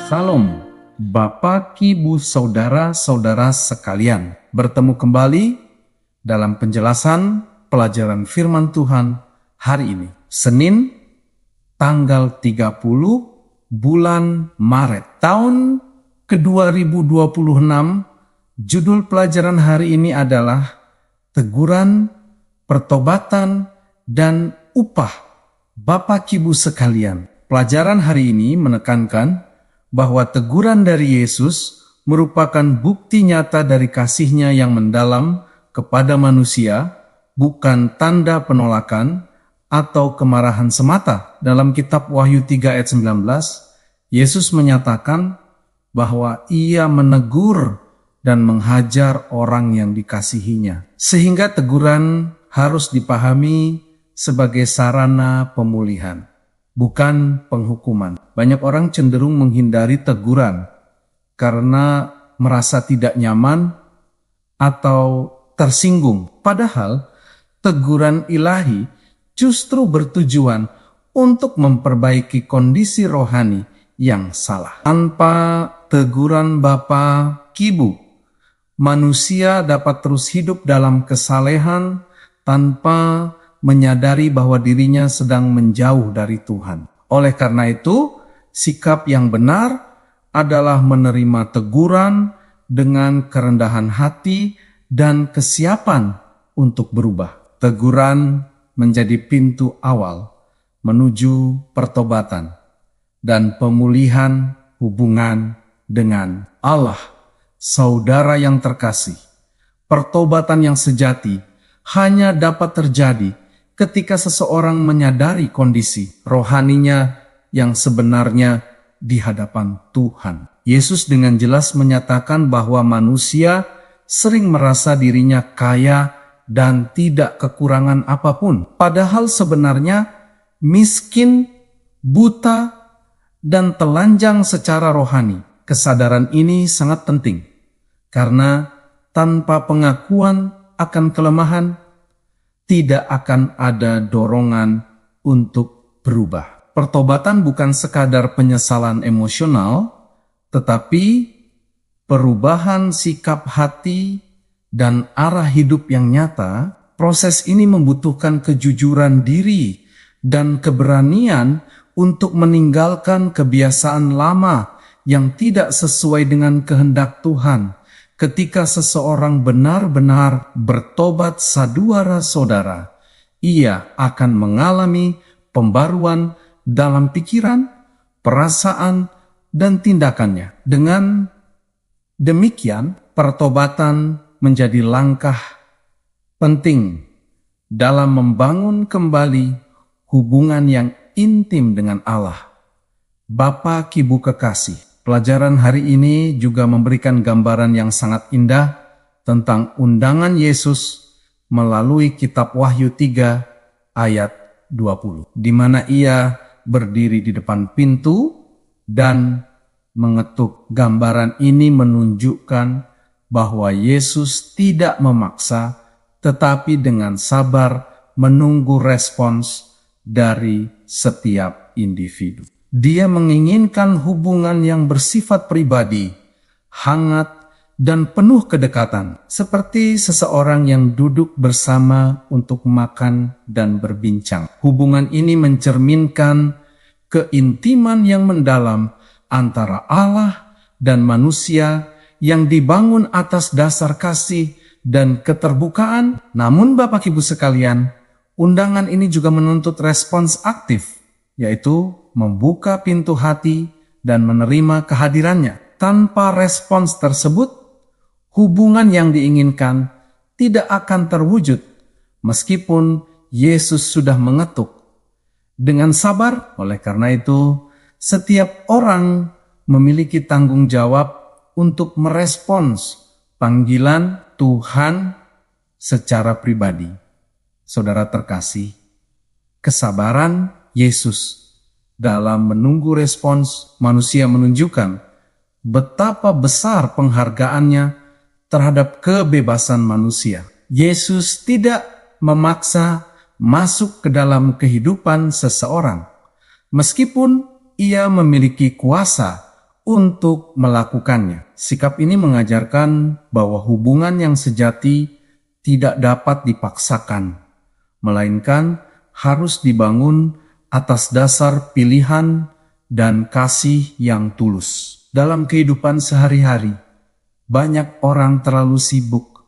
Salam, Bapak, Ibu, Saudara-saudara sekalian. Bertemu kembali dalam penjelasan pelajaran firman Tuhan hari ini. Senin, tanggal 30 bulan Maret tahun ke-2026. Judul pelajaran hari ini adalah Teguran, Pertobatan, dan Upah. Bapak, Ibu sekalian, pelajaran hari ini menekankan bahwa teguran dari Yesus merupakan bukti nyata dari kasih-Nya yang mendalam kepada manusia, bukan tanda penolakan atau kemarahan semata. Dalam kitab Wahyu 3 ayat 19, Yesus menyatakan bahwa Ia menegur dan menghajar orang yang dikasihinya. Sehingga teguran harus dipahami sebagai sarana pemulihan, bukan penghukuman. Banyak orang cenderung menghindari teguran karena merasa tidak nyaman atau tersinggung. Padahal teguran ilahi justru bertujuan untuk memperbaiki kondisi rohani yang salah. Tanpa teguran Bapa, Ibu, manusia dapat terus hidup dalam kesalehan tanpa menyadari bahwa dirinya sedang menjauh dari Tuhan. Oleh karena itu, sikap yang benar adalah menerima teguran dengan kerendahan hati dan kesiapan untuk berubah. Teguran menjadi pintu awal menuju pertobatan dan pemulihan hubungan dengan Allah. Saudara yang terkasih, pertobatan yang sejati hanya dapat terjadi ketika seseorang menyadari kondisi rohaninya yang sebenarnya di hadapan Tuhan. Yesus dengan jelas menyatakan bahwa manusia sering merasa dirinya kaya dan tidak kekurangan apapun. Padahal sebenarnya miskin, buta, dan telanjang secara rohani. Kesadaran ini sangat penting, karena tanpa pengakuan akan kelemahan, tidak akan ada dorongan untuk berubah. Pertobatan bukan sekadar penyesalan emosional, tetapi perubahan sikap hati dan arah hidup yang nyata. Proses ini membutuhkan kejujuran diri dan keberanian untuk meninggalkan kebiasaan lama yang tidak sesuai dengan kehendak Tuhan. Ketika seseorang benar-benar bertobat, saudara-saudara, ia akan mengalami pembaruan dalam pikiran, perasaan, dan tindakannya. Dengan demikian, pertobatan menjadi langkah penting dalam membangun kembali hubungan yang intim dengan Allah. Bapak, Ibu kekasih, pelajaran hari ini juga memberikan gambaran yang sangat indah tentang undangan Yesus melalui kitab Wahyu 3 ayat 20, di mana Ia berdiri di depan pintu dan mengetuk. Gambaran ini menunjukkan bahwa Yesus tidak memaksa, tetapi dengan sabar menunggu respons dari setiap individu. Dia menginginkan hubungan yang bersifat pribadi, hangat, dan penuh kedekatan, seperti seseorang yang duduk bersama untuk makan dan berbincang. Hubungan ini mencerminkan keintiman yang mendalam antara Allah dan manusia yang dibangun atas dasar kasih dan keterbukaan. Namun Bapak Ibu sekalian, undangan ini juga menuntut respons aktif, yaitu membuka pintu hati dan menerima kehadirannya. Tanpa respons tersebut, hubungan yang diinginkan tidak akan terwujud, meskipun Yesus sudah mengetuk. Dengan sabar, oleh karena itu, setiap orang memiliki tanggung jawab untuk merespons panggilan Tuhan secara pribadi. Saudara terkasih, kesabaran Yesus dalam menunggu respons manusia menunjukkan betapa besar penghargaannya terhadap kebebasan manusia. Yesus tidak memaksa masuk ke dalam kehidupan seseorang, meskipun Ia memiliki kuasa untuk melakukannya. Sikap ini mengajarkan bahwa hubungan yang sejati tidak dapat dipaksakan, melainkan harus dibangun atas dasar pilihan dan kasih yang tulus. Dalam kehidupan sehari-hari, banyak orang terlalu sibuk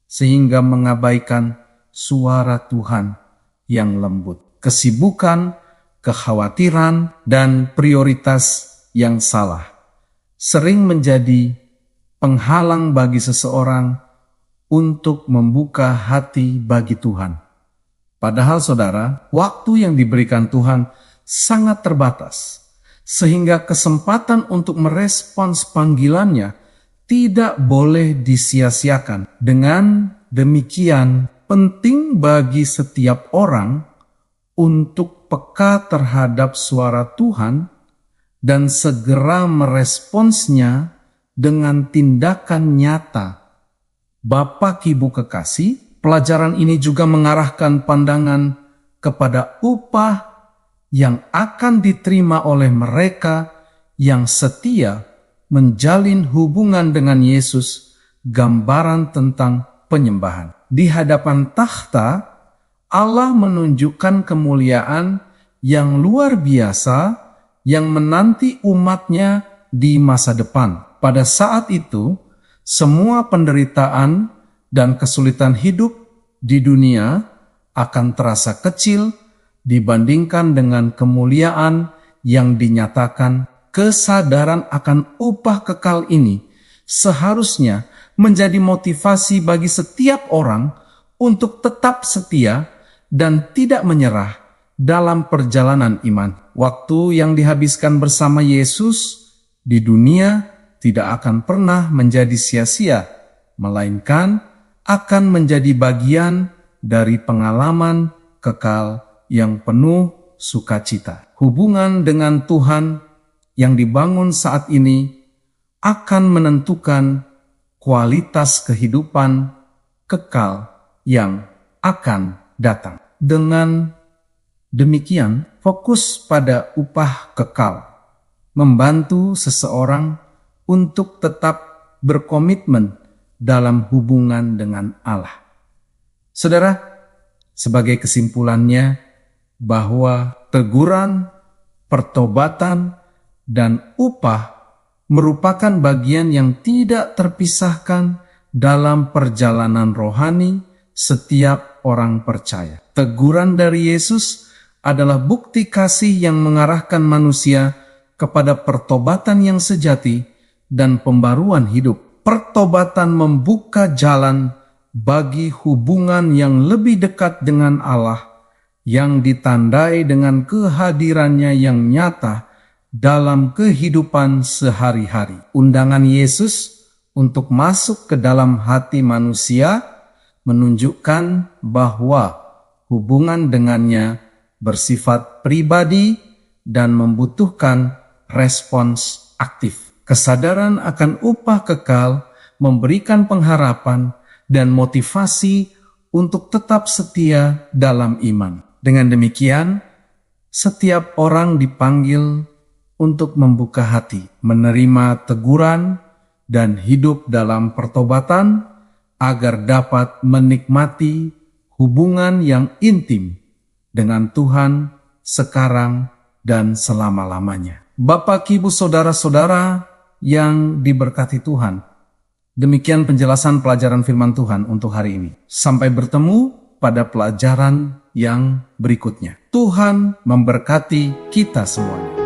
sehingga mengabaikan suara Tuhan yang lembut. Kesibukan, kekhawatiran, dan prioritas yang salah sering menjadi penghalang bagi seseorang untuk membuka hati bagi Tuhan. Padahal saudara, waktu yang diberikan Tuhan sangat terbatas, sehingga kesempatan untuk merespons panggilannya tidak boleh disia-siakan. Dengan demikian, penting bagi setiap orang untuk peka terhadap suara Tuhan dan segera meresponsnya dengan tindakan nyata. Bapak Ibu kekasih, pelajaran ini juga mengarahkan pandangan kepada upah yang akan diterima oleh mereka yang setia menjalin hubungan dengan Yesus, gambaran tentang penyembahan. Di hadapan takhta, Allah menunjukkan kemuliaan yang luar biasa yang menanti umatnya di masa depan. Pada saat itu, semua penderitaan dan kesulitan hidup di dunia akan terasa kecil dibandingkan dengan kemuliaan yang dinyatakan. Kesadaran akan upah kekal ini seharusnya menjadi motivasi bagi setiap orang untuk tetap setia dan tidak menyerah dalam perjalanan iman. Waktu yang dihabiskan bersama Yesus di dunia tidak akan pernah menjadi sia-sia, melainkan akan menjadi bagian dari pengalaman kekal yang penuh sukacita. Hubungan dengan Tuhan yang dibangun saat ini akan menentukan kualitas kehidupan kekal yang akan datang. Dengan demikian, fokus pada upah kekal membantu seseorang untuk tetap berkomitmen dalam hubungan dengan Allah. Saudara, sebagai kesimpulannya bahwa teguran, pertobatan, dan upah merupakan bagian yang tidak terpisahkan dalam perjalanan rohani setiap orang percaya. Teguran dari Yesus adalah bukti kasih yang mengarahkan manusia kepada pertobatan yang sejati dan pembaruan hidup. Pertobatan membuka jalan bagi hubungan yang lebih dekat dengan Allah, yang ditandai dengan kehadirannya yang nyata dalam kehidupan sehari-hari. Undangan Yesus untuk masuk ke dalam hati manusia menunjukkan bahwa hubungan dengannya bersifat pribadi dan membutuhkan respons aktif. Kesadaran akan upah kekal memberikan pengharapan dan motivasi untuk tetap setia dalam iman. Dengan demikian, setiap orang dipanggil untuk membuka hati, menerima teguran, dan hidup dalam pertobatan agar dapat menikmati hubungan yang intim dengan Tuhan sekarang dan selama-lamanya. Bapak, Ibu, saudara-saudara yang diberkati Tuhan, demikian penjelasan pelajaran firman Tuhan untuk hari ini. Sampai bertemu pada pelajaran yang berikutnya. Tuhan memberkati kita semuanya.